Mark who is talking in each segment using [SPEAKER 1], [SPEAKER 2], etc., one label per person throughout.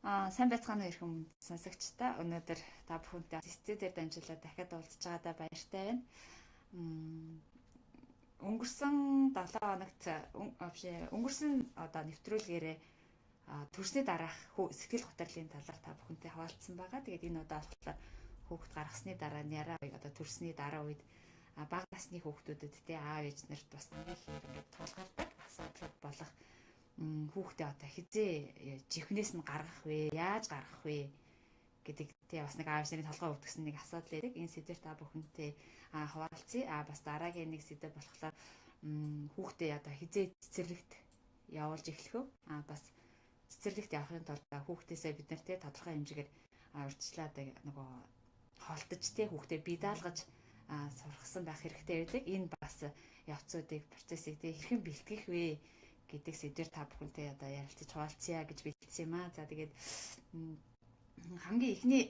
[SPEAKER 1] Сайн байцгаана уу ирэх юм сонсогчдаа. Өнөөдөр та бүхэнтэй студиээр дамжуулаад дахиад уулзч байгаадаа баяртай байна. М, Өнгөрсөн 7 хоногт өнгөрсөн одоо нэвтрүүлгээрээ төрсний дараах сэтгэл готрлын талаар та бүхэнтэй хаваалцсан байгаа. Тэгээд энэ удаа болохоор хүүхэд гаргасны дараа нь яраа одоо төрсний дараа үед бага насны хүүхдүүдэд те аав ээж нарт бас нэг хэрэг ингээд тулгардаг асуудал болох хүүхдээ одоо хизээ жихнээс нь гаргах вэ? Яаж гаргах вэ гэдэг тий бас нэг аав ээж нарын толгой өвдгсөн нэг асуудал байдаг. Энэ сэдвэр та бүхэнтэй хуваалцъя. Бас дараагийн нэг сэдв болохоор хүүхдээ одоо хизээ цэцэрлэгт явуулж эхлэх үү? Бас цэцэрлэгт явахын тулд хүүхдээсээ бид нар тий тодорхой хэмжээгээр урьдчилан одоо нөгөө холдож тий хүүхдээ бие даалгаж сургасан байх хэрэгтэй байдаг. Энэ бас явцуудыг процессыг тий хэрхэн бэлтгэх вэ гэдэг сэдвэр та бүхэнтэй одоо ярилцаж хуваалцъя гэж бэлдсэн юм аа. За тэгээд хамгийн ихний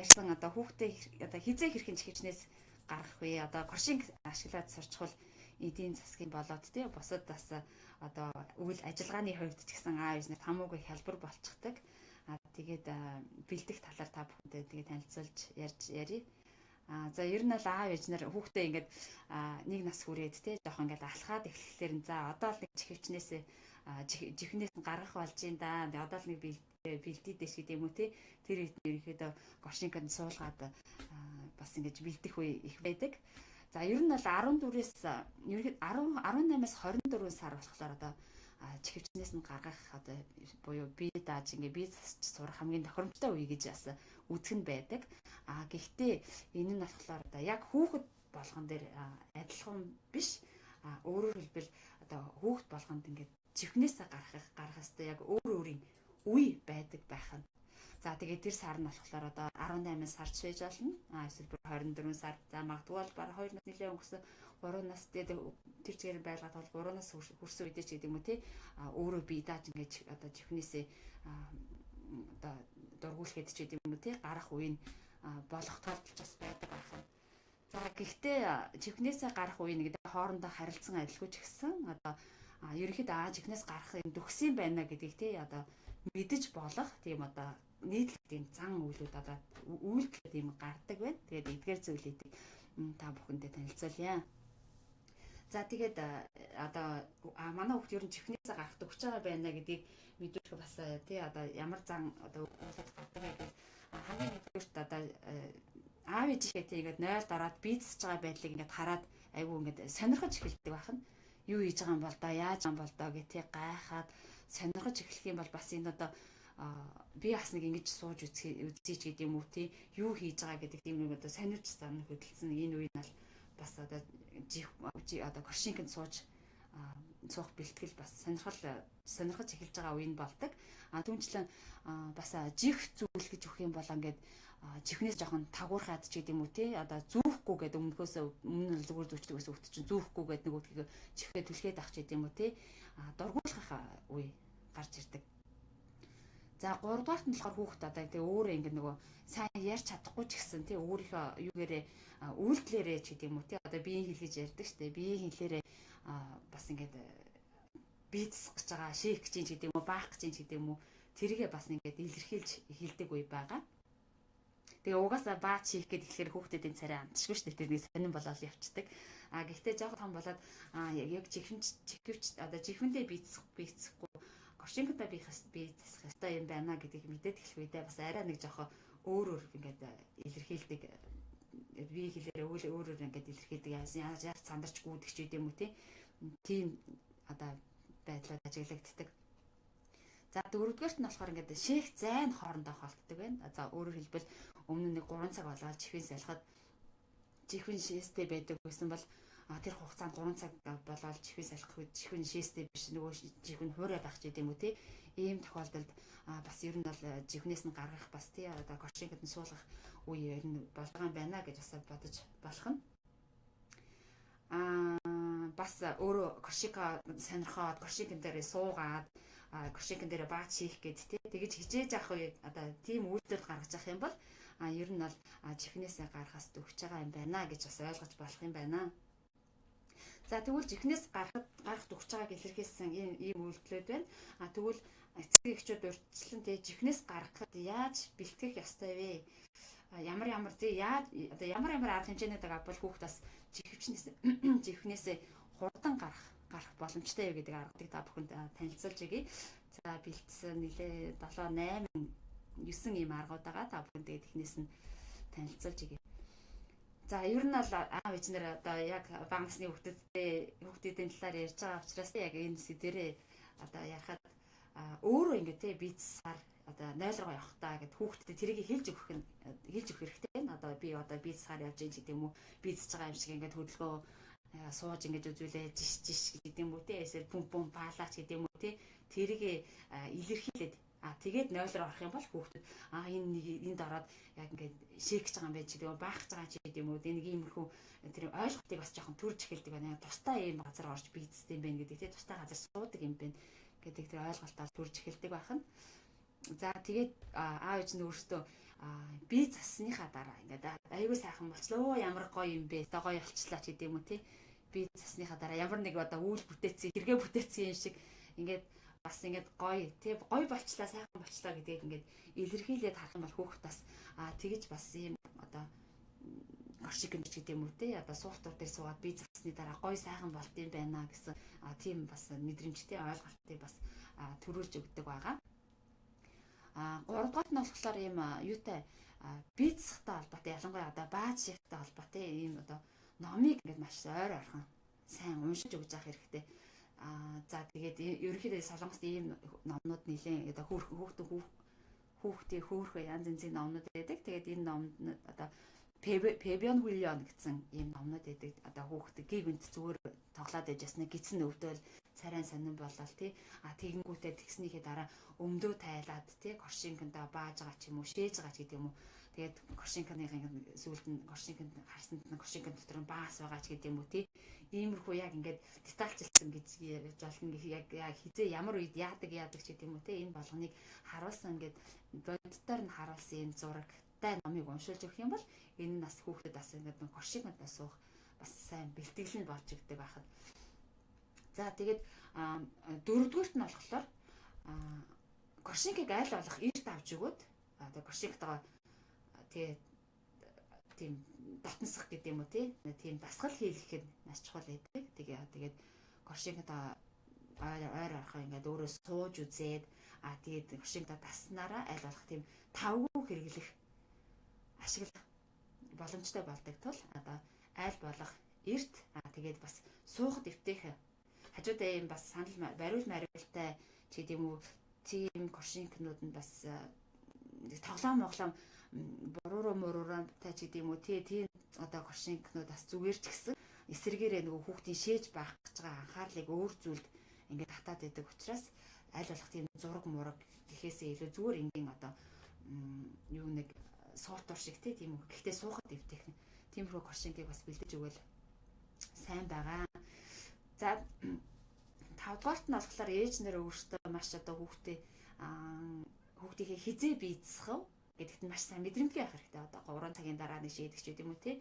[SPEAKER 1] ярьсан одоо хүүхдээ одоо хизээ хэрхэн чихчнээс гаргах вэ? Одоо коршинг ашиглаад сурчвал эдийн засгийн болоод тий бусад бас одоо үйл ажиллагааны хувьд ч гэсэн аав ээж нар хамаагүй хялбар болчихдаг. Тэгээд бэлдэх талаар та бүхэнтэй тэгээд танилцуулж ярья. За ер нь л аав ээж нар хүүхдээ ингээд нэг нас хүрээд те жоохон ингээд алхаад эхлэхлээр за одоо л нэг чихвчнээсээ жихнээс нь гаргах болж юм да. Одоо л нэг бэлдээ дэш гэдэг юм уу те. Тэр үед ерөнхийдөө горшинканд суулгаад бас ингэж бэлдэх үе их байдаг. За ер нь бол 14-өөс ерөнхийдөө 18-аас 24 сар болохоор одоо чихвчнээс нь гаргах одоо буюу бие дааж ингээ бие засч сурах хамгийн тохиромжтой үе гэж бас үзэх нь байдаг. Гэхдээ энэ нь болохоор одоо яг хүүхэд болгон дээр адилхан биш. Өөрөөр хэлбэл одоо хүүхэд болгонд ингээд чихнээсээ гарах хэвээр яг өөр өөрийн үе байдаг байх нь. За тэгээд тэр сар нь болохоор одоо 18 сард шийж болно. Эсвэл 24 сар. За магадгүй бол бараг 2 нас нэлээд өнгөрсөн 3 нас дээр тэр чигээр байлгаад бол 3 нас хүрсэн үедээ ч гэдэг юм уу тий. Өөрөө бие дааж ингэж одоо чихнээсээ одоо дургуулхэд ч гэдэг юм уу тий. Гарах үе нь болох тохиолдол бас байдаг байна. За гэхдээ чихнээсээ гарах үе нэг хоорондоо харилцсан адилгүй ч гэсэн одоо ерөнхийдөө чихнээс гарах юм төгсөн байна гэдгийг тий одоо мэдэж болох тийм одоо нийтлэг тийм зан үйлүүд одоо үйлдэл тийм гардаг байна. Тэгээд эдгээр зүйлийг та бүхэндээ танилцуулъя. За тэгээд одоо манай хүүхд ер нь чихнээсээ гарах төгсөж байгаа байна гэдгийг мэдүүлэх бас тий одоо ямар зан одоо үйлдэл гардаг гэдэг хамгийн нэгдүгээрт одоо аав ээжийнхээ тий ингээд 0 дараад бийцэж байгаа байдлыг ингээд хараад айгүй ингээд сонирхож эхэлдэг байна. Юу хийж байгаа юм бол доо яаж юм бол доо гэх тий гайхаад сонирхож эхлэх юм бол бас энэ одоо би бас нэг ингэж сууж үзье ч гэдэг юм уу тий юу хийж байгаа гэдэг тийм нэг одоо сонирч санах хөдөлсөн энэ үе нь бол бас одоо одоо коршинкэнд сууж суух бэлтгэл бас сонирхож эхэлж байгаа үе нь болдог. Түүнчлэн бас жих зүйл гэж өгөх юм бол ингээд чихнээс жоохон тагуурхаад ч гэдэг юм уу тий одоо зүүхгүй гэдэг өмнөхөөс өмнө нь зүгээр зүүчдэг гэсэн үг чинь зүүхгүй гэдэг нэг үгтгийг чихээ түлхээд авах ч гэдэг юм уу тий дургуулах үе гарч ирдэг. За 3 дугаарт нь болохоор хүүхэд одоо тэгээ өөрөө ингэ нөгөө сайн ярьж чадахгүй ч гэсэн тий өөрийнхөө юугээрээ үйлдэлээрээ ч гэдэг юм уу тий одоо биеийн хэл гэж ярьдаг штэ биеийн хэлээрээ бас ингээд бие засах гэж байгаа шийх гэж гэдэг юм уу баах гэж гэдэг юм уу тэрийгээ бас ингээд илэрхийлж эхэлдэг үе байгаа. Тэгээ угаасаа баач хийх гээд ихлээр хүүхдүүдийн царай амтшгүй шүү дээ. Тэр нэг сонирн болоод явцдаг. Гэхдээ жоохон том болоод яг чихвч одоо чихвэндээ бийцэхгүй коршинктай бие засах ёстой юм байна гэдгийг мэдээд эхлэх үедээ бас арай нэг жоохон өөр ингээд илэрхийлдэг. Бие хэлээр өөрөөр ингээд илэрхийлдэг. Яаж сандарч гүйдэг ч гэдэм үү тийм одоо байдлаар ажиглагддаг. За дөрөвдүгээрт нь болохоор ингээд шээх зайн хоорондоо холтдог байна. За өөрөөр хэлбэл өмнө нэг 3 цаг болоод чихвэн салхад чихвэн шээстэй байдаг гэсэн бол тэр хугацаанд 3 цаг болоод чихвэн салхах үед чихвэн шээстэй биш нөгөө чихвэн хуурай байх ч гэдэм үү тий. Ийм тохиолдолд бас ер нь бол чихвнээс нь гаргах бас тий одоо коршинкэнд нь суулгах үе ер нь болж байгаа юм байна гэж бас бодож болох нь. Бас өөрөө коршика сонирхоод коршикэн дээрээ суугаад коршикэн дээрээ баач хийх гээд тий тэгэж хичээж авах үе одоо тийм үйлдэл гаргаж авах юм бол ер нь бол чихнээсээ гарахаас төгсөж байгаа юм байна гэж бас ойлгож болох юм байна. За тэгвэл жихнээс гарах духж байгааг илэрхийлсэн ийм үйлдэлүүд байна. Тэгвэл эцэг эхчүүд урьдчилан тэг жихнээс гаргахад яаж бэлтгэх ёстой вэ? Ямар ямар арга хэмжээний бол хүүхдээс жихнээс хурдан гарах боломжтой вэ гэдэг аргыг та бүхэнд танилцуулж өгье. За бэлдсэн нэлээ 7 8 9 ийм аргууд байгаа. Та бүхэнд тэгээд эхнээс нь танилцуулж өгье. За ер нь бол аав ээжнэр одоо яг бага насны хүүхдүүдийн талаар ярьж байгаа учраас яг энэ сэдвэрээ одоо ярихад өөрөө ингээд тий бийцсаар одоо 0 руу явах та гэд хүүхдэд тэрийг хэлж өгөх хэрэгтэй байна. Одоо би бийцсаар явж байгаа гэдэг юм уу? Бийцж байгаа юм шиг ингээд хөдөлгөөн сууж ингэж үзүүлээ жиш гэдэг юм уу тий? Эсвэл пум баалаач гэдэг юм уу тий? Тэрийг илэрхийлээд тэгээд 0 руу орох юм бол хүүхдүүд энд ороод яг ингээд шээгч байгаа юм байж гэдэг юм баахж байгаа ч гэдэг юм уу нэг иймэрхүү тэр ойлголтыг бас жоохон төрж эхэлдэг байна. Тустай ийм газар орж бийцтэй юм байна гэдэг тий тустай газар суудаг юм байна гэдэг тэр ойлголтоор төрж эхэлдэг байна. За тэгээд аав ээж нь өөртөө бие засныхаа дараа ингээд аюу сайхан болчлоо ямар гоё юм бэ одоо гоё болчлаа ч гэдэг юм уу тий бие засныхаа дараа ямар нэг одоо үйл бүтээцээ хэрэгэ бүтээцээ юм шиг ингээд бас ингээд гоё тий гоё болчлаа сайхан болчлаа гэдгийг ингээд илэрхийлээд харах юм бол хүүхэд бас тэгэж бас ийм одоо горшиг гэмж гэдэг юм уу тий одоо суултуур дээр суугаад бие засны дараа гоё сайхан болт юм байна гэсэн тийм бас мэдрэмжтэй ойлголтыг бас төрүүлж өгдөг байгаа. 3 дугаар нь болохоор ийм юутай бие засахтай холбоотой ялангуяа одоо бааж шигтэй холбоотой ийм одоо номыг ингээд маш ойр орхон сайн уншиж өгч явах хэрэгтэй. За тэгээд ерөнхийдөө солонгост ийм номнууд нэлээд одоо хүүхдээ хөөрхөө янз янзын номнууд байдаг. Тэгээд энэ номнууд одоо Пебион Хулион гэсэн ийм номнууд байдаг. Одоо хүүхдээ гівэнт зүгээр тоглоод яжснаа гидсэн өвдөл царайн сонирн болол тий тэгэнгүүтээ тэгснийхээ дараа өмдөө тайлаад тий горшинкандаа бааж байгаа ч юм уу шээж байгаа ч гэдэг юм уу тэгээд горшинканыхын сүүлд нь горшинканд харсанд нь горшинкан дотор нь баас байгаа ч гэдэг юм уу тий иймэрхүү яг ингээд детальчилсан гэж ярьж болно яг хизээ ямар үед яадаг ч гэдэг юм уу тий энэ болгоныг харуулсан ингээд боддоор нь харуулсан юм зурагтай номыг уншуулж өгөх юм бол энэ нас хүүхдэд бас ингээд горшинкандаа суух бас сайн бэлтгэл нь болж игдэг байхад. За тэгээд 4-р нь болохоор горшинкийг айл болох эрт авч өгөөд одоо горшинктайгаа тийм дотносох гэдэг юм уу тийм дасгал хийх нь маш чухал байдаг. Тэгээд горшинктайгаа ойр орохоо ингээд өөрөө сууж үзээд тэгээд горшинктайгаа даснараа айл болох тийм тавгүй хэрэглэх ашиглах боломжтой болдог тул одоо айл болох эрт тэгээд бас суухад эвтээх хажуудаа юм бас санал бариул мариултай ч гэдэг юм уу тийм горшинкнууд нь бас тоглоом буруу та ч гэдэг юм уу тийм одоо горшинкнууд бас зүгээр ч гэсэн эсэргээрээ нөгөө хүүхдийн шээж байх гэж байгаа анхаарлыг өөр зүйлд ингээд татаад байдаг учраас аль болох тийм зураг мураг гэхээсээ илүү зүгээр ингийн одоо юу нэг суултуур шиг тийм үү гэхдээ суухад эвтээх тиймэрхүү горшинкийг бас бэлдэж өгвөл сайн байгаа. За 5-дугаарт нь болохоор ээж нэр өөртөө маш одоо хүүхдийнхээ хизээ бийцсэх гэдэгт маш сайн мэдрэмтгий авах хэрэгтэй. Одоо 3 цагийн дараа нэг шийдэх ч гэдэг юм уу тий.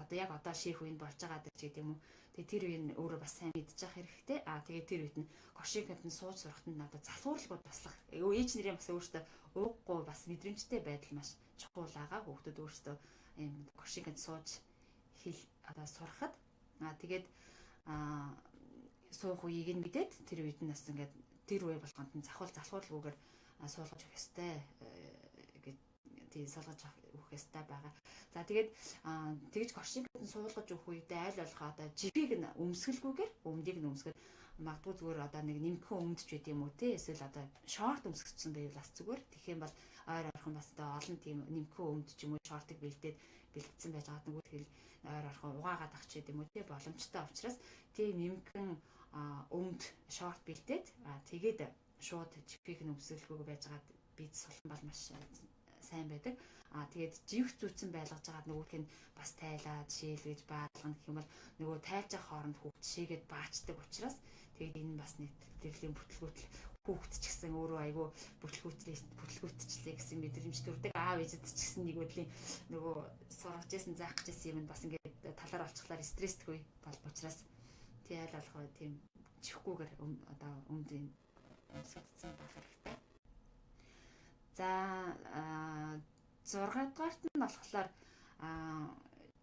[SPEAKER 1] Одоо яг одоо шийх үеинд болж байгаа гэдэг ч гэдэг юм уу. Тэгээ тэр үеийн өөрөө бас сайн мэдчих хэрэгтэй. Тэгээ тэр үед нь горшинканд нь сууж сурахт нь одоо залхуурлууд туслах. Ээж нэрийн бас өөртөө ууггүй бас мэдрэмжтэй байдал маш чухал байгаа. Хүүхдүүд өөртөө ийм горшинканд сууж одоо сурахад тэгээд суух үеийг нь мэдээд тэр үед нь бас ингээд тэр үе болгонд нь залхуулгүйгээр суулгаж өгөх ёстой гэж тийм суулгаж өгөх ёстой байгаа. За тэгээд тэгж горшинканд суулгаж өгөх үедээ аль болох одоо жихийг нь өмсгөлгүйгээр өмдийг нь өмсгөл магадгүй зүгээр одоо нэг нэмхэн өмдөж байд юм уу те эсвэл одоо шорт өмсгсөн байвал бас зүгээр. Тэгэх юм бол ойр орхон бас одоо олон тийм нэмхэн өмдөж юм уу шортыг бэлдсэн байж байгаа нөгөө тэгэл ойр орхон угаагаад ах ч гэдэм үү те боломжтой учраас тийм нэмхэн өмд шорт бэлдээд тэгээд шууд жихийг нь өмсгөлгүйгээр байж байгаа бийц сулхан бол маш сайн байдаг. Тэгээд живх зүйцэн байлгаж байгаа нөгөөх нь бас тайлаад шийлгэж баалгана гэх юм бол нөгөө тайлж байгаа хооронд хүүхд шийгээд баачдаг учраас тэгээд энэ бас нэг тэтгэлгийн бүтлгүүтэл хүүхэд ч гэсэн өөрөө айгүй бүтлгүүтчлээ гэсэн мэдрэмж төрдөг. Аав ээжэд ч гэсэн нэг үдлийн нөгөө сургаж байсан заах гэжсэн юм бас ингээд талаар олчихлаар стресстэй бол учраас тий айл алгаа тийм чихгүйгээр одоо өмдийн өмсгдсэн байх хэрэгтэй. За 6 дугаарт нь болохоор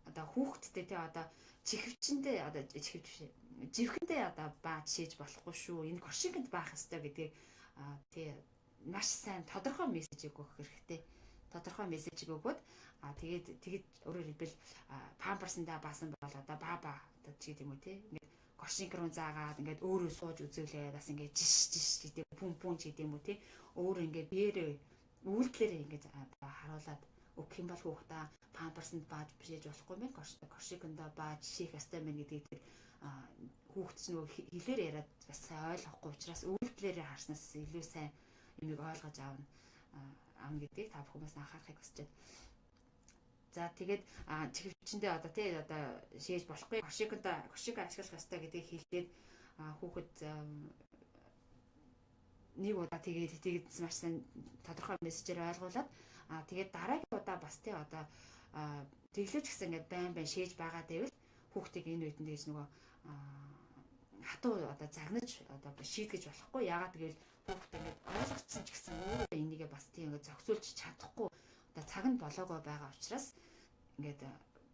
[SPEAKER 1] одоо хүүхэдтэй тий одоо чихвчэндээ одоо живхэндээ одоо бааж шийж болохгүй шүү. Энэ коршигэнд баах ёстой гэдгийг тий маш сайн тодорхой мессежийг өгөх хэрэгтэй. Тодорхой мессежийг өгөөд тэгээд өөрөөр хэлбэл памперсандаа баасан бол одоо баба одоо ч гэдэг юм уу тий ингээд коршинг руу заагаад ингээд өөрөө сууж үзүүлээ бас ингээд жиш гэдэг пүн ч гэдэг юм уу тий өөр ингээд биеэрээ үйлдэлээр ингээд харуулад өгөх юм бол хүүхдаа памперсанд бааж бишээж болохгүй мэн коршигэндээ бааж шийх ёстой мэн гэдгийг хүүхд ч нөгөө хэлээр яриад бас сайн ойлгохгүй учраас үйлдэлээр харснаас илүү сайн юмыг ойлгож аавна гэдгийг та бүхэн бас анхаарахыг хүсэж байна. За тэгээд чихвчэндээ одоо тий одоо шээж болохгүй коршиг ашиглах ёстой гэдгийг хэлгээд хүүхэд нэг удаа тэгээд маш сайн тодорхой мессежээр ойлгуулад тэгээд дараагийн удаа бас тий одоо тэглэж гэсэн ингээд байн шээж байгаа дэвэл хүүхдийг энэ үед нь тэгж нөгөө хатуу одоо загнаж одоо шийдгэж болохгүй. Яагаад гэвэл хүүхд ингээд ойлгоцсон ч гэсэн өөрөө энийгээ бас тийм ингээд зохицуулж чадахгүй одоо цаг нь болоогоо байгаа учраас ингээд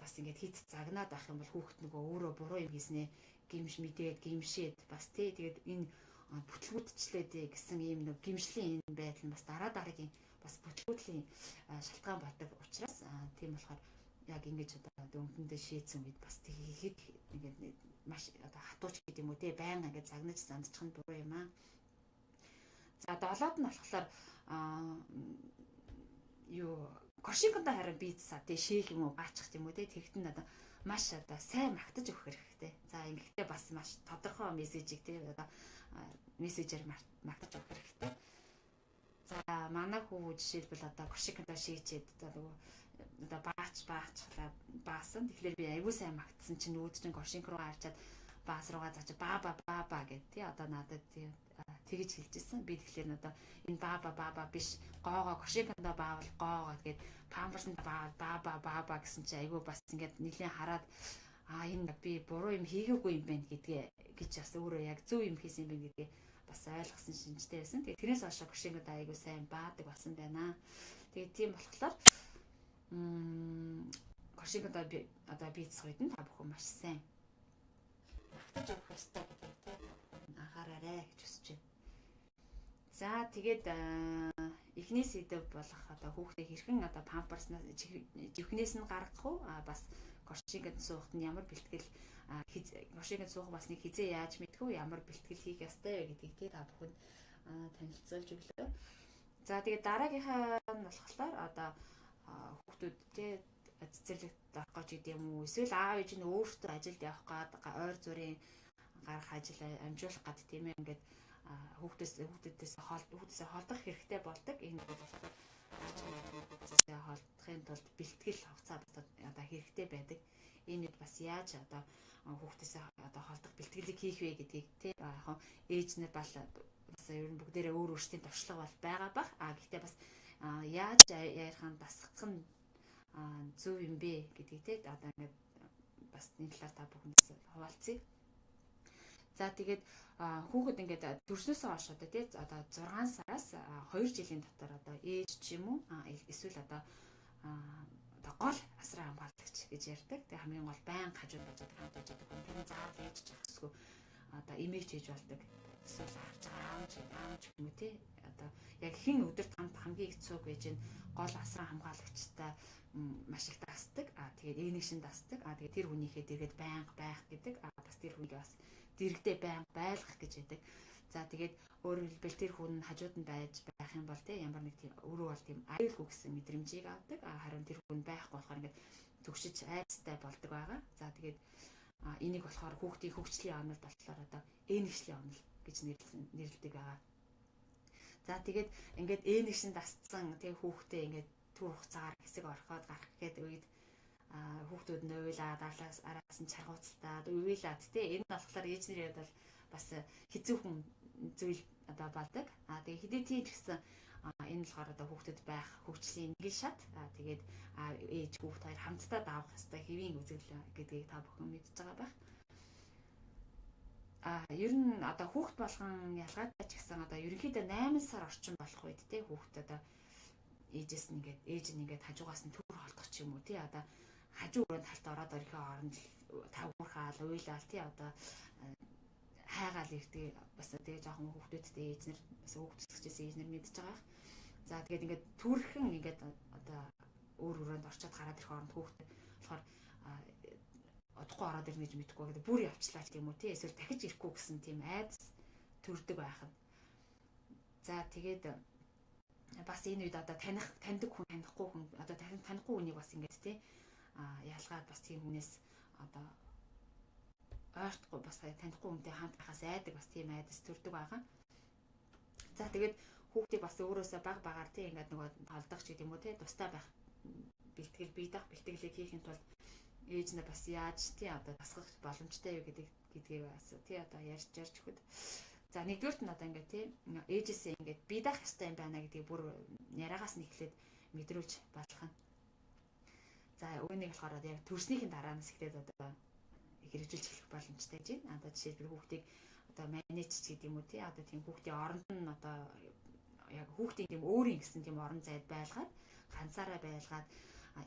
[SPEAKER 1] бас ингээд хит загнаад байх юм бол хүүхд нөгөө өөрөө буруу юм хийснээ гимш мэдээд гимшээд бас тий тэгээд энэ бүтлгүүдчлээд гэсэн ийм нэг гимшлийн энэ байдал нь бас дараагийн бас бүтлгүүдлийн шалтгаан болдог учраас тийм болохоор яг ингэж одоо өмдөндөө шийдсэн үед бас тэгэхэд ингээд маш одоо хатууч гэдэг юм уу те байнга ингээд загнаж зандчих нь буруу юм аа. За 7-д нь болохоор юу коршингондоо харин бийцсаа те шээх юм уу баачих юм уу те тэгт нь одоо маш одоо сайн магтаж өгөх хэрэгтэй. За ингэхдээ бас маш тодорхой мессежийг те одоо мессежээр магтаж өгөх хэрэгтэй. За манай хүү жишээлбэл одоо коршингондоо шийчээд одоо одоо баачлаа баасан. Тэгэхээр би аягүй сайн магтсан чинь үүд чинь коршинг руу гарчаад баас руугаа зааж баба гэд тий одоо надад тэгж хэлжсэн. Би тэгэхээр одоо энэ баба биш гоогоо коршингондоо баавал гоогоо гэд памперсанд баба гэсэн чи аягүй бас ингээд нэлийн хараад энэ би буруу юм хийгээгүй юм байна гэж бас өөрөө яг зөв юм хийсэн юм байна гэдгээ бас ойлгосон шинжтэй байсан. Тэгээд тэрнээс хойш коршингондоо аягүй сайн баадаг болсон байна. Тэгээд тийм болохоор коршингондоо одоо бийцэх үед нь та бүхэн маш сайн магтаж өгөх ёстой гэдэг тийм анхаараарай гэж хүсэж байна. За тэгээд эхний сэдв болох одоо хүүхдээ хэрхэн одоо памперснаас живхнээс нь гаргах уу бас коршингонд суухад нь ямар бэлтгэл коршингонд суух бас нэг хизээ яаж мэдэх үү ямар бэлтгэл хийх ёстой вэ гэдгийг тий та бүхэнд танилцуулж өглөө. За тэгээд дараагийнхаа нь болохоор одоо хүүхдүүд тий цэцэрлэгт авах гэж гэдэг юм уу эсвэл аав ээж нь өөртөө ажилд явах гад ойр зүрийн гарах ажил амжуулах гад тийм ээ ингээд хүүхдүүдээс холдох хэрэгтэй болдог. Энэ бол болохоор холдохын тулд бэлтгэл хугацаа одоо хэрэгтэй байдаг. Энэ үед бас яаж одоо хүүхдээс одоо холдох бэлтгэлийг хийх вэ гэдгийг тий яг ээж нар бас ер нь бүгдээрээ өөр өөрсдийн туршлага бол байгаа бах. Гэхдээ бас яаж ярихын дасгах нь зөв юм бэ гэдгийг те одоо ингээд бас энэ талаар та бүхэндээ хуваалцъя. За тэгээд хүүхэд ингээд төрснөөс хойш одоо те одоо 6 сараас 2 жилийн дотор одоо ээж ч юм уу эсвэл одоо гол асран хамгаалагч гэж ярьдаг. Тэгээ хамгийн гол байн хажууд бажаад хамт байж байгаа хүн тэр заавал ээж ч ахсгүй одоо имэж хийж болдог. Эсвэл харж байгаа аамч юм уу те одоо яг хэн өдөрт хамгийн их цуг байж гэн гол асран хамгаалагчтай маш их дасдаг. Тэгээд энийг шин дасдаг. Тэгээд тэр хүнийхээ дэргэд байнга байх гэдэг. Бас тэр хүнийг бас дэрэгдээ байнга байлгах гэж байдаг. За тэгээд өөрөөр хэлбэл тэр хүн хажууд нь байж байх юм бол те ямар нэг тийм өөрөө бол тийм аюулгүй гэсэн мэдрэмжийг авдаг. Харин тэр хүн байхгүй болохоор ингээд төгшиж айцтай болдог байгаа. За тэгээд энийг болохоор хүүхдийн хөгжлийн онол болохоор одоо энэгшлийн онол гэж нэрлэдэг байгаа. За тэгээд ингээд энэгшин дасцсан тэг хүүхдээ ингээд түр хугацаагаар хэсэг орхоод гарах гэдэг үед хүүхдүүд нь уйлаад араас нь чаргууцалтаад уйлаад тий энэ болохоор ээж нарын хувьд бол бас хэцүүхэн зүйл одоо болдог. Тэгээ хэдий тийм ч гэсэн энэ болохоор одоо хүүхдэд байх хөгжлийн нэг шат. Тэгээд ээж хүүхд хоёр хамтдаа давах хэвээр хэвийн үзэгдэл гэдгийг та бүхэн мэдж байгаа байх. Ер нь одоо хүүхд болгон ялгаатай ч гэсэн одоо ерөнхийдөө 8 сар орчим болох үед те хүүхд одоо ээж нь ингээд хажуугаас нь төр холдох ч юм уу тий одоо хажуу өрөөнд талд ороод орихын оронд тавхуурхаал уйлал тий одоо хайгаал ирдэг бас тэгээ жоохон хүүхдүүдтэй ээж нар бас хүүхд төсгчээс ээж нар мэдж байгаа. За тэгээд ингээд түрхэн ингээд одоо өөр өрөөнд орчоод гараад ирэх оронд хүүхд болохоор удахгүй ороод ирнэ гэж мэдэхгүй гэдэг бүр явчлаа ч юм уу тий эсвэл дахиж ирэхгүй гэсэн тийм айдас төрдөг байхад. За тэгээд бас энэ үед одоо таньдаг хүн танихгүй хүн одоо танихгүй хүнийг бас ингэж тий ялгаад бас тийм хүнээс одоо ойртохгүй бас танихгүй хүнтэй хамт байхаас айдаг бас тийм айдас төрдөг байгаа. За тэгээд хүүхдийг бас өөрөөсөө баг багаар тий ингээд нөгөө толдох ч гэдэг юм уу тий тустай байх бэлтгэл бие даах бэлтгэлийг хийхин тулд ээж нь бас яаж тий одоо тасгах боломжтой юу гэдгийг бас тий одоо ярьж өгöd. За нэгдүгürt нь одоо ингээд тий ээжээсээ ингээд бие даах ёстой юм байна гэдгийг бүр яриагаас нь эхлээд мэдрүүлж болох нь. За үүнийг болохоор яг төрснийхэн дараанаас эхлээд одоо хэрэгжүүлж эхлэх боломжтой гэж байна. Одоо жишээлбэл хүүхдийг одоо манэж ч гэдэг юм уу тий одоо тийм хүүхдийн оронд нь одоо яг хүүхдийн тийм өөрийн гэсэн тийм орон зайд байлгаад ганцаараа байлгаад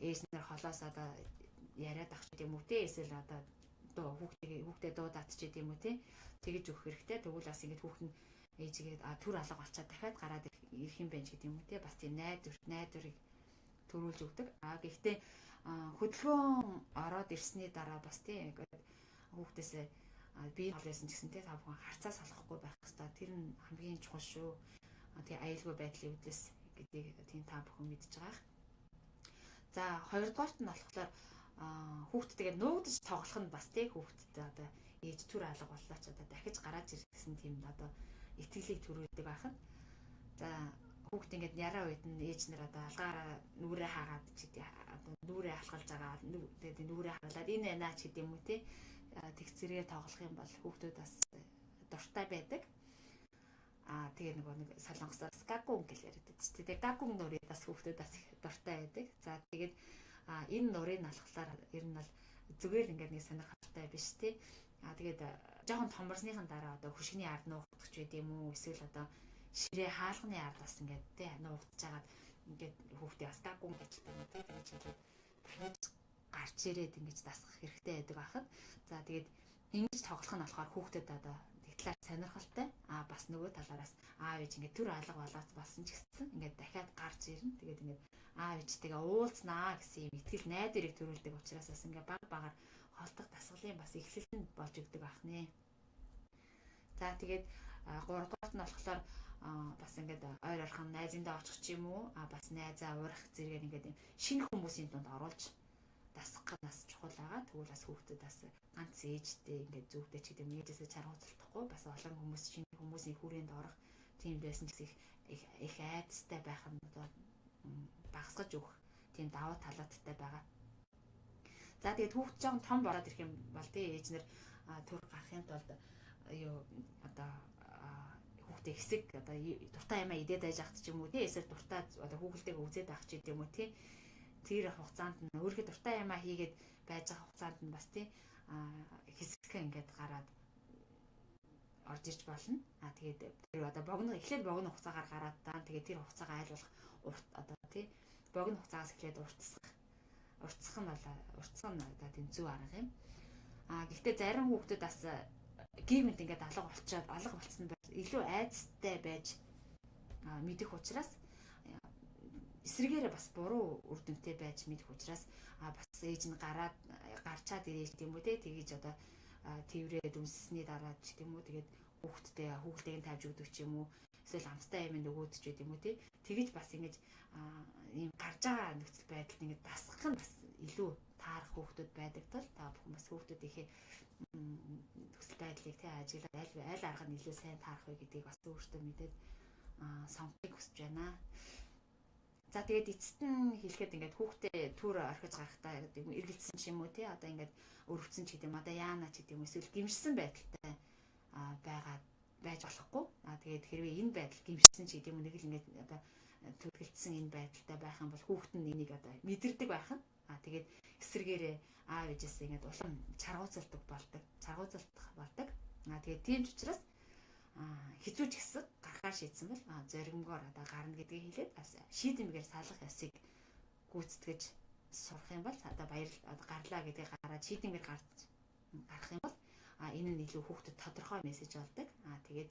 [SPEAKER 1] ээж нар холоос одоо яриад ах ч гэдэг юм уу тий эсвэл одоо хүүхдээ дуудаад ч гэдэг юм уу тий тэгэж өгөх хэрэгтэй. Тэгвэл бас ингэж хүүхд нь ээжигээ төр алга болчаад дахиад гараад ирэх юм байна гэдэг юм уу тий бас тийм найдварыг төрүүлж өгдөг. Гэхдээ хөдөлгөөн ороод ирсний дараа бас тий хүүхдээс бие холоос нь гэсэн тий та бүхэн харцаа салахгүй байх хэрэгтэй. Тэр нь хамгийн чухал шүү. Тий аюулгүй байдлын үдлээс гэдгийг тийм та бүхэн мэдж байгаа. За хоёрдугаарт нь болохоор хүүхдтэйгээ нуугдаж тоглох нь бас тий хүүхдтэй одоо ээж төр алга боллоо ч одоо дахиж гараад ирсэн тийм одоо итгэлийг төрүүлдэг байхад. За хүүхд ингээд яраа үед нь ээж нар одоо алгаараа нүрээ хаагаад ч гэдэг одоо нүрээ алхалж байгаа тэгээд нүрээ хагалаад энэ байна ч гэдэг юм уу тий тэг зэрэгээр тоглох юм бол хүүхдүүд бас дуртай байдаг. Тэгээ нэг солонгосоор гагун гэж яриад байдаг ч тий гагун нурыг бас хүүхдүүд бас их дуртай байдаг. За тэгээд энэ нурыг алхахлаар ер нь бол зүгээр ингээд нэг сонирхолтой биш тий. Тэгээд жоохон томорсныхан дараа одоо хөшгөний ард нуугдах ч гэдэм үү эсвэл одоо ширээ хаалганы ард бас ингээд тий нуугдж хагаад ингээд хүүхдээ бас гагун гэж байна тий. Тэгээд ингээд дахиж гарч ирээд ингэж дасгах хэрэгтэй байдаг байхад. За тэгээд ингэж тоглох нь болохоор хүүхдэд одоо талаар сонирхолтой бас нөгөө талаараас аав ээж ингээд төр алга болоод болсон ч гэсэн ингээд дахиад гарч ирнэ. Тэгээд ингээд аав ээжтэйгээ уулзнаа гэсэн юм итгэл найдварыг төрүүлдэг учраас бас ингээд баг багаар холдох дасгалын бас эхлэл нь болж өгдөг байх нэ. За тэгээд 3 дугаарт нь болохоор бас ингээд ойр орхон найзындаа очих ч юм уу бас найзаа урах зэрэг ингээд шинэ хүмүүсийн дунд оруулж дасгах нас чухал байгаа. Тэгвэл бас хүүхдэд бас ганц ээжтэй ингээд зүгтэй ч гэдэг юм ээжээсээ чаргууцлахгүй бас олон хүмүүс шинэ хүмүүсийн хүрээнд орох тийм байсан ч их айдастай байх нь одоо багасгаж өгөх тийм давуу талуудтай байгаа. За тэгээд хүүхд жоохон том болоод ирэх юм бол тий ээж нар төр гарахын тулд юу одоо хүүхдээ хэсэг одоо дуртай юмаа идээд байж ахт ч юм уу тий эсвэл дуртай одоо хүүхэлтэйг үзээд авах ч юм уу тий тэр хугацаанд нь өөрийнхөө дуртай юмаа хийгээд байж байгаа хугацаанд нь бас тий хэсэгхэн ингээд гараад орж ирж болно. Тэгээд тэр одоо эхлээд богино хугацаагаар гараад даа тэгээд тэр хугацаагаа айлуулах одоо тий богино хугацаагаас эхлээд уртсах нь одоо тийм зөв арга юм. Гэхдээ зарим хүүхдүүд бас геймэнд ингээд алга болцсон байх илүү айцтай байж мэдэх учраас эсрэгээр бас буруу үр дүнтэй байж мэдэх учраас бас ээж нь гарчаад ирэх юм уу те тэгэж одоо тэрврээд үнссний дараа ч гэдэм үү тэгээд хүүхдтэйг нь тавьж өгдөг ч юм уу эсвэл амттай юм нөгөөд ч гэдэм үү те тэгэж бас ингэж ийм гарч байгаа нөхцөл байдалд ингэж дасгах нь бас илүү таарах хүүхдүүд байдаг тул та бүхэн бас хүүхдүүдийнхээ нөхцөл байдлыг те ажиглаад аль арга нь илүү сайн таарах вэ гэдгийг бас өөртөө мэдээд сонгохыг хүсэж байна. За тэгээд эцэст нь хэлэхэд ингээд хүүхдээ түр орхиж гарахтаа гэдэг юм эргэлцсэн ч юм уу тий одоо ингээд өрөвцөн ч гэдэг юм одоо яана ч гэдэг юм эсвэл гимшсэн байдалтай байж болохгүй. Тэгээд хэрвээ энэ байдал гимшсэн ч гэдэг юм нэг л ингээд одоо төрөлдсөн энэ байдалтай байх юм бол хүүхэд нь энийг одоо мэдэрдэг байх нь. Тэгээд эсэргээрээ аав ээжээс ингээд улам чаргууцалдаг болдог. Тэгээд тийм ч учраас хэцүү ч гэсэн гарахаар шийдсэн бол зоригмгоор одоо гарна гэдгийг хэлээд бас шийдэмгээр салах ёсыг гүйцэтгэж сурах юм бол одоо гарлаа гэдгийг гараад шийдэмгээр гарах юм бол энэ нь илүү хүүхдэд тодорхой мессеж болдог. Тэгээд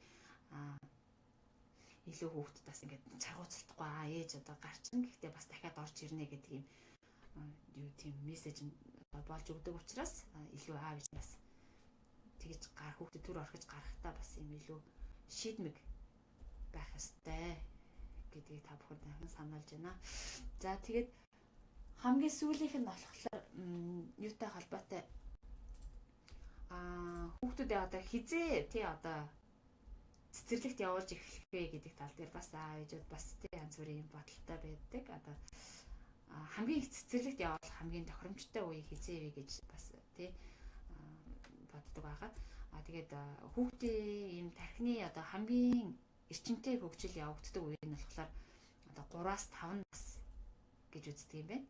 [SPEAKER 1] илүү хүүхдэд бас ингээд чаргууцалтахгүй ээж одоо гарчин гэхдээ бас дахиад орж ирнэ гэдэг юм тийм мессеж болж өгдөг учраас илүү аав ээж бас тэгж хүүхдэд төр орхиж гарахтаа бас юм илүү шийдмэг байх ёстой гэдгийг та бүхэн дахин сануулж байна. За тэгээд хамгийн сүүлийнх нь болохоор юутай холбоотой хүүхдүүдээ одоо хизээ тий одоо цэцэрлэгт явуулж эхлэх вэ гэдэг тал дээр бас ээжүүд бас тий янз бүрийн бодолтой байдаг. Одоо хамгийн их цэцэрлэгт явуулах хамгийн тохиромжтой үе хизээ вэ гэж бас тий боддог байгаа. Тэгээд хүүхдийн ийм тархины одоо хамгийн эрчимтэй хөгжил явагддаг үе нь болохоор одоо 3-5 нас гэж үздэг юм байна.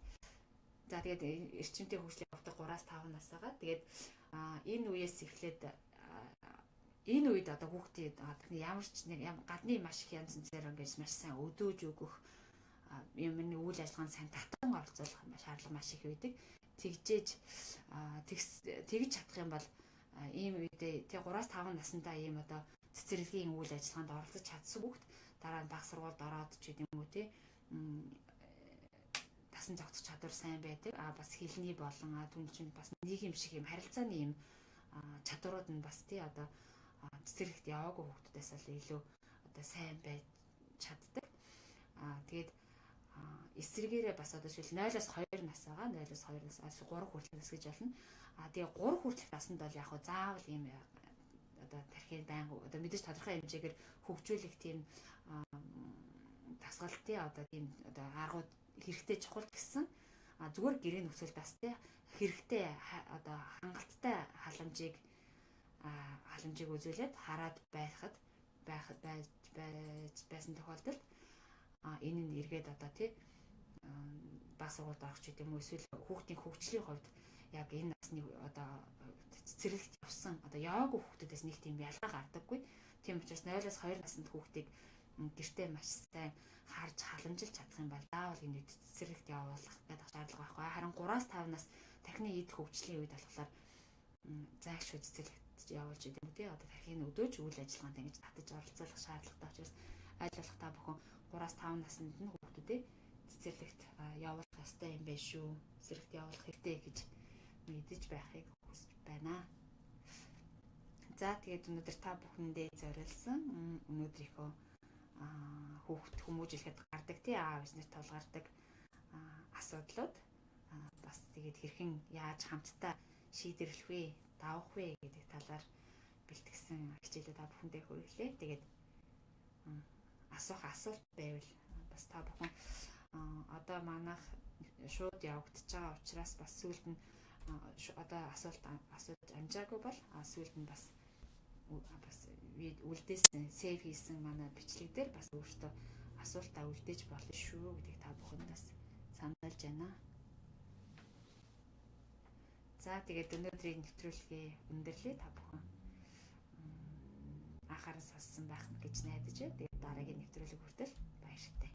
[SPEAKER 1] За тэгээд эрчимтэй хөгжил явагдах 3-5 нас байгаа. Тэгээд энэ үеэс эхлээд энэ үед одоо хүүхдийн ямар ч нэг гадны маш их янз бүрээр ингэж маш сайн өдөөж өгөх юмны үйл ажиллагаанд сайн татан оролцуулах шаардлага маш их байдаг. Тэгж чадах юм бол ийм үедээ тий 3-5 наснда ийм одоо цэцэрлэгийн үйл ажиллагаанд оролцож чадсан хүүхд дараа нь баг сургуульд ороод ч гэдэг юм уу тий тасан зогцох чадвар сайн байдаг. Бас хэлний болон түн чинь бас нийгэм шиг юм харилцааны юм чадварууд нь бас тий одоо цэцэрлэгт яваагүй хүүхдүүдээс л илүү одоо сайн байж чаддаг. Тэгээд эсрэгээрээ бас одоо шил 0-2 нас байгаа. 0-2 нас 3 хүртэлх нас гэж болно. Тэгээ 3 хүртэлх наснд бол яг хөө заавал ийм одоо тархины байнга одоо мэдээж тодорхой хэмжээгээр хөгжүүлэх тийм дасгалтын одоо тийм одоо аргууд хэрэгтэй чухал гэсэн зүгээр гэрээ нөхцөл бас тий хэрэгтэй одоо хангалттай халамжийг үзүүлээд хараад байсан тохиолдолд энэ нь эргээд одоо тий баг сургуульд орох ч гэдэг юм уу эсвэл хүүхдийн хөгжлийн хувьд яг энэ насны одоо цэцэрлэгт явсан одоо яваагүй хүүхдүүдээс нэг тийм ялгаа гардаггүй. Тийм учраас 0-2 наснд хүүхдийг гэртээ маш сайн харж халамжилж чадах юм бол заавал энэ цэцэрлэгт явуулах гэдэг шаардлага байхгүй. Харин 3-5 нас тархины эд хөгжлийн үед болохоор зайшгүй цэцэрлэгт явуулж идэв үү тий одоо тархины өдөөж үйл ажиллагаанд ингэж татаж оролцуулах шаардлагатай учраас аль болох та бүхэн 3-5 наснд нь хүүхдүүдээ цэцэрлэгт явуулах ёстой юм байна шүү. Цэцэрлэгт явуулах хэрэгтэй гэж мэдэж байхыг хүсэж байна. За тэгээд өнөөдөр та бүхэндээ зориулсан өнөөдрийнхөө хүүхд хүмүүжлэхэд гардаг тий аав ээж нарт тулгардаг асуудлууд бас тэгээд хэрхэн яаж хамтдаа шийдэрлэх вэ, давах вэ гэдэг талаар бэлтгэсэн хичээлээ та бүхэндээ хүргэлээ. Тэгээд асуух асуулт байвал бас та бүхэн одоо манайх шууд явагдаж байгаа учраас бас сүүлд нь одоо асуулт асууж амжаагүй бол сүүлд нь бас үлдээсэн сейв хийсэн манай бичлэг дээр бас өөртөө асуултаа үлдээж болно шүү гэдгийг та бүхэнд бас сануулж байна. За тэгээд өнөөдрийн нэвтрүүлгээ өндөрлөө та бүхэн анхааран сонссон байх гэж найдаж байна. Тэгээд дараагийн нэвтрүүлэг хүртэл баяртай.